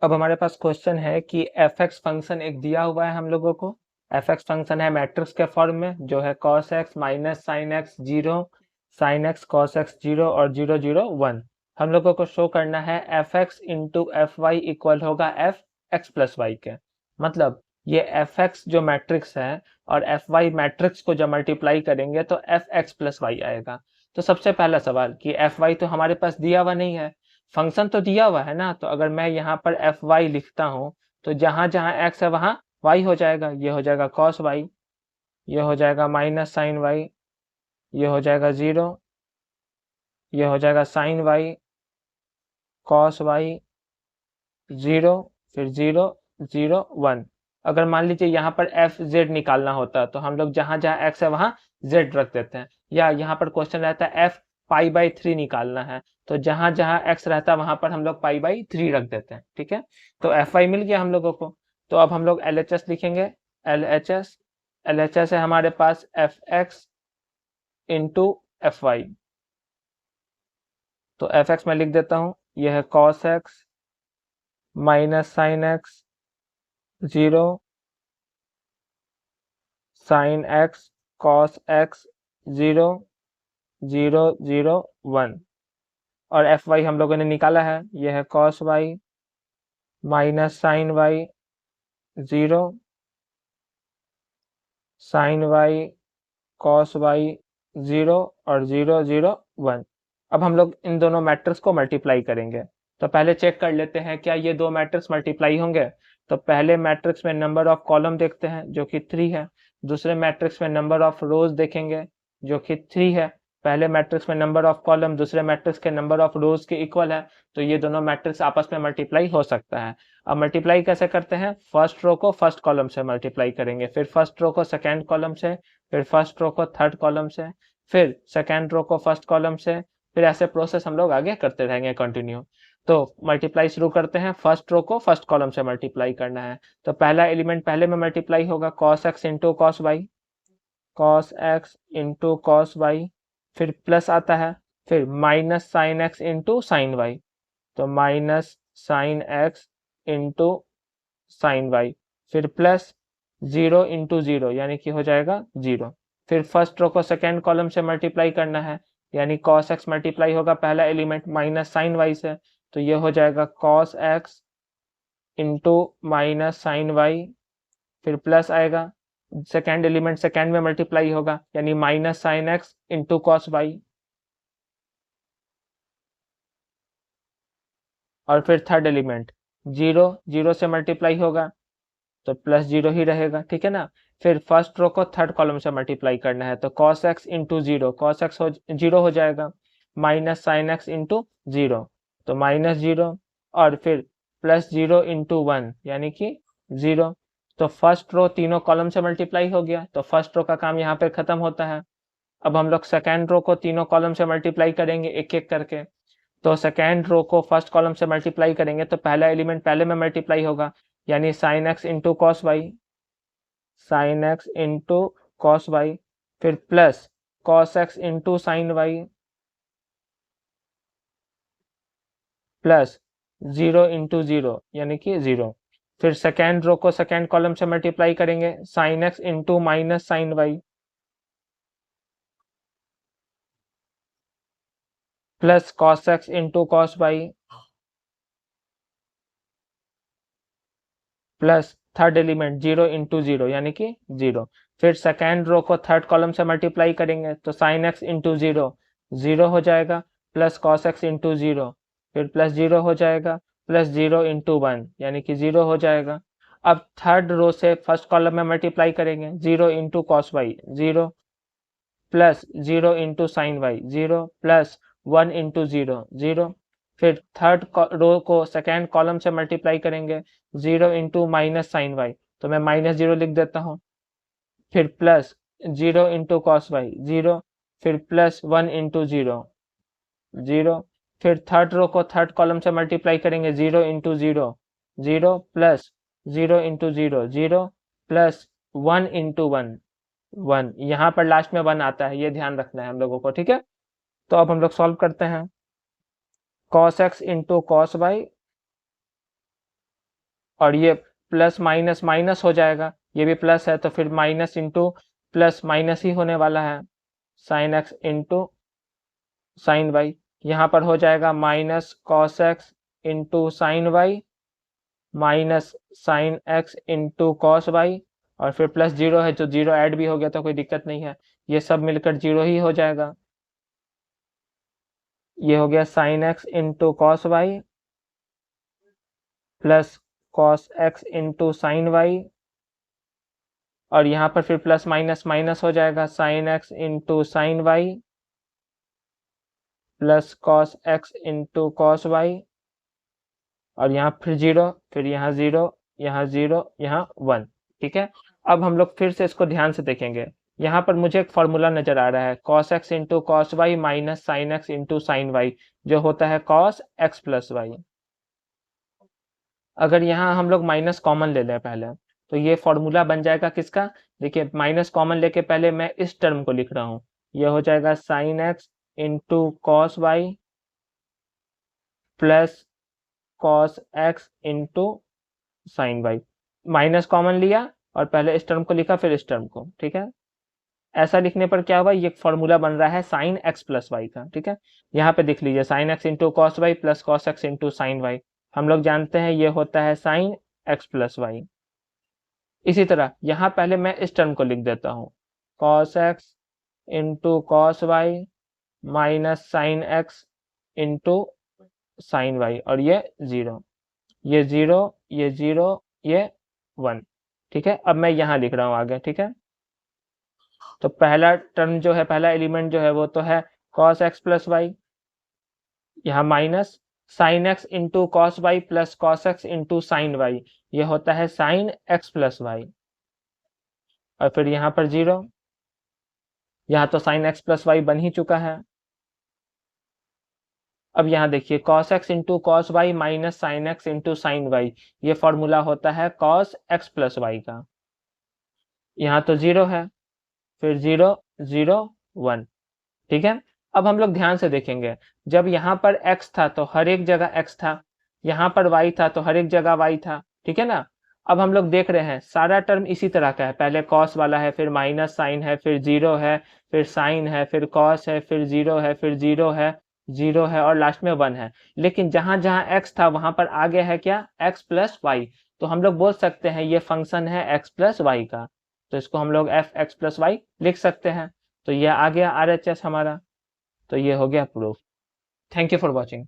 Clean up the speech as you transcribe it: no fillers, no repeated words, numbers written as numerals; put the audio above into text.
अब हमारे पास क्वेश्चन है कि एफ एक्स फंक्शन एक दिया हुआ है हम लोगों को। एफ एक्स फंक्शन है मैट्रिक्स के फॉर्म में जो है cos x minus sine x zero, sine x cos x zero और जीरो जीरो वन। हम लोगों को शो करना है f x into f y equal होगा एफ एक्स प्लस वाई के। मतलब ये एफ एक्स जो मैट्रिक्स है और एफ वाई मैट्रिक्स को जब मल्टीप्लाई करेंगे तो एफ एक्स प्लस वाई आएगा। तो सबसे पहला सवाल कि एफ वाई तो हमारे पास दिया हुआ नहीं है, फंक्शन तो दिया हुआ है ना, तो अगर मैं यहाँ पर एफ वाई लिखता हूँ तो जहां जहां एक्स है वहां वाई हो जाएगा। ये हो जाएगा कॉस वाई, ये हो जाएगा माइनस साइन वाई, ये हो जाएगा जीरो, ये हो जाएगा sine y cos y zero, फिर जीरो जीरो वन। अगर मान लीजिए यहाँ पर एफ जेड निकालना होता तो हम लोग जहां जहां एक्स है वहां जेड रख देते हैं, या यहाँ पर क्वेश्चन रहता है एफ पाई बाई थ्री निकालना है तो जहां जहां एक्स रहता है वहां पर हम लोग पाई बाई थ्री रख देते हैं। ठीक है, तो एफ वाई मिल गया हम लोगों को। तो अब हम लोग एल एच एस लिखेंगे। L H S, L H S है हमारे पास f x into f y. तो एफ एक्स में लिख देता हूँ, यह है cos x minus sine x zero, sine x cos x zero, zero zero one. और एफ वाई हम लोगों ने निकाला है, यह है cos y minus sine y zero, sine y cos y zero और जीरो जीरो वन। अब हम लोग इन दोनों मैट्रिक्स को मल्टीप्लाई करेंगे। तो पहले चेक कर लेते हैं क्या ये दो मैट्रिक्स मल्टीप्लाई होंगे। तो पहले मैट्रिक्स में नंबर ऑफ कॉलम देखते हैं जो कि 3 है। दूसरे मैट्रिक्स में नंबर ऑफ रोज देखेंगे जो कि 3 है। पहले मैट्रिक्स में नंबर ऑफ कॉलम दूसरे मैट्रिक्स के नंबर ऑफ रोज के इक्वल है, तो ये दोनों मैट्रिक्स आपस में मल्टीप्लाई हो सकता है। अब मल्टीप्लाई कैसे करते हैं, फर्स्ट रो को फर्स्ट कॉलम से मल्टीप्लाई करेंगे, फिर फर्स्ट रो को सेकेंड कॉलम से, फिर फर्स्ट रो को थर्ड कॉलम से, फिर सेकेंड रो को फर्स्ट कॉलम से, फिर ऐसे प्रोसेस हम लोग आगे करते रहेंगे कंटिन्यू। तो मल्टीप्लाई शुरू करते हैं, फर्स्ट रो को फर्स्ट कॉलम से मल्टीप्लाई करना है। तो पहला एलिमेंट पहले में मल्टीप्लाई होगा cos x into cos y, cos x into cos y, फिर प्लस आता है, फिर minus sine x into sine y, तो minus sine x into sine y, फिर प्लस जीरो इंटू जीरो यानी कि हो जाएगा जीरो। फिर फर्स्ट रो को सेकेंड कॉलम से मल्टीप्लाई करना है, यानी कॉस एक्स मल्टीप्लाई होगा पहला एलिमेंट माइनस साइन वाई से, तो ये हो जाएगा cos x into minus sine y, फिर प्लस आएगा, सेकेंड एलिमेंट सेकेंड में मल्टीप्लाई होगा यानी minus sine x into cos y, और फिर थर्ड एलिमेंट जीरो जीरो से मल्टीप्लाई होगा तो प्लस जीरो ही रहेगा। ठीक है ना, फिर फर्स्ट रो को थर्ड कॉलम से मल्टीप्लाई करना है तो cos x into zero, cos x zero हो जाएगा, minus sine x into zero, तो माइनस जीरो, और फिर प्लस जीरो इंटू वन यानी कि जीरो। तो फर्स्ट रो तीनों कॉलम से मल्टीप्लाई हो गया, तो फर्स्ट रो का काम यहाँ पे खत्म होता है। अब हम लोग सेकेंड रो को तीनों कॉलम से मल्टीप्लाई करेंगे एक एक करके। तो सेकेंड रो को फर्स्ट कॉलम से मल्टीप्लाई करेंगे तो पहला एलिमेंट पहले में मल्टीप्लाई होगा, यानी sine x into cos y, sine x into cos y, फिर plus cos x into sine y, plus zero into zero यानी कि जीरो। फिर सेकेंड रो को सेकेंड कॉलम से मल्टीप्लाई करेंगे, sine x into minus sine y, plus cos x into cos y, plus third element zero into zero यानी कि zero. फिर second row को थर्ड कॉलम से मल्टीप्लाई करेंगे तो sign x into zero zero हो जाएगा, plus cos x into zero, फिर प्लस जीरो हो जाएगा, प्लस जीरो इंटू वन यानी कि जीरो हो जाएगा। अब थर्ड रो से फर्स्ट कॉलम में मल्टीप्लाई करेंगे, zero into cos y zero, plus zero into sine y zero, plus one into zero zero. फिर थर्ड रो को सेकेंड कॉलम से मल्टीप्लाई करेंगे, zero into minus sine y, तो मैं minus zero लिख देता हूँ, फिर plus zero into cos y zero, फिर plus one into zero zero. फिर थर्ड रो को थर्ड कॉलम से मल्टीप्लाई करेंगे, zero into zero zero, plus zero into zero zero, plus one into one one. यहाँ पर लास्ट में one आता है, ये ध्यान रखना है हम लोगों को। ठीक है, तो अब हम लोग सॉल्व करते हैं। Cos x into cos y और ये प्लस माइनस माइनस हो जाएगा, ये भी प्लस है तो फिर माइनस इंटू प्लस माइनस ही होने वाला है, sine x into sine y. यहाँ पर हो जाएगा minus cos x into sine y minus sine x into cos y, और फिर प्लस जीरो है जो जीरो ऐड भी हो गया तो कोई दिक्कत नहीं है, ये सब मिलकर जीरो ही हो जाएगा। ये हो गया sine x into cos y plus cos x into sine y, और यहाँ पर फिर प्लस माइनस माइनस हो जाएगा, sine x into sine y plus cos x into cos y, और यहाँ फिर जीरो, फिर यहाँ जीरो, यहाँ जीरो, यहाँ वन। ठीक है, अब हम लोग फिर से इसको ध्यान से देखेंगे। यहाँ पर मुझे एक फॉर्मूला नजर आ रहा है, cos x into cos y minus sine x into sine y, जो होता है कॉस एक्स प्लस वाई। अगर यहाँ हम लोग माइनस कॉमन ले लें पहले, तो ये फॉर्मूला बन जाएगा किसका, देखिए माइनस कॉमन लेके पहले मैं इस टर्म को लिख रहा हूँ, ये हो जाएगा sine x into cos y plus cos x into sine y. Minus common लिया और पहले इस टर्म को लिखा फिर इस टर्म को। ठीक है, ऐसा लिखने पर क्या हुआ, ये फॉर्मूला बन रहा है साइन एक्स प्लस वाई का। ठीक है, यहाँ पे देख लीजिए sine x into cos y plus cos x into sine y, हम लोग जानते हैं ये होता है साइन एक्स प्लस वाई। इसी तरह यहाँ पहले मैं इस टर्म को लिख देता हूँ, cos x into cos y minus sine x into sine y, और ये जीरो, ये जीरो, ये जीरो, ये वन। ठीक है, अब मैं यहाँ लिख रहा हूँ आगे। ठीक है, तो पहला टर्म जो है, पहला एलिमेंट जो है वो तो है कॉस एक्स प्लस वाई, यहाँ minus sine x into cos y plus cos x into sine y, ये होता है साइन एक्स प्लस वाई, और फिर यहाँ पर जीरो, यहाँ तो साइन एक्स प्लस वाई बन ही चुका है। अब यहाँ देखिए cos x into cos y minus sine x into sine y, ये फॉर्मूला होता है कॉस एक्स प्लस वाई का। यहाँ तो जीरो है, फिर जीरो जीरो वन। ठीक है, अब हम लोग ध्यान से देखेंगे, जब यहाँ पर x था तो हर एक जगह x था, यहाँ पर y था तो हर एक जगह y था। ठीक है ना, अब हम लोग देख रहे हैं सारा टर्म इसी तरह का है, पहले cos वाला है, फिर माइनस साइन है, फिर जीरो है, फिर साइन है, फिर cos है, फिर जीरो है, फिर जीरो है, जीरो है, और लास्ट में वन है। लेकिन जहां जहां x था वहां पर आ गया है क्या, x प्लस वाई, तो हम लोग बोल सकते हैं ये फंक्शन है x प्लस वाई का, तो इसको हम लोग एफ एक्स प्लस वाई लिख सकते हैं। तो ये आ गया RHS हमारा, तो ये हो गया proof. Thank you for watching.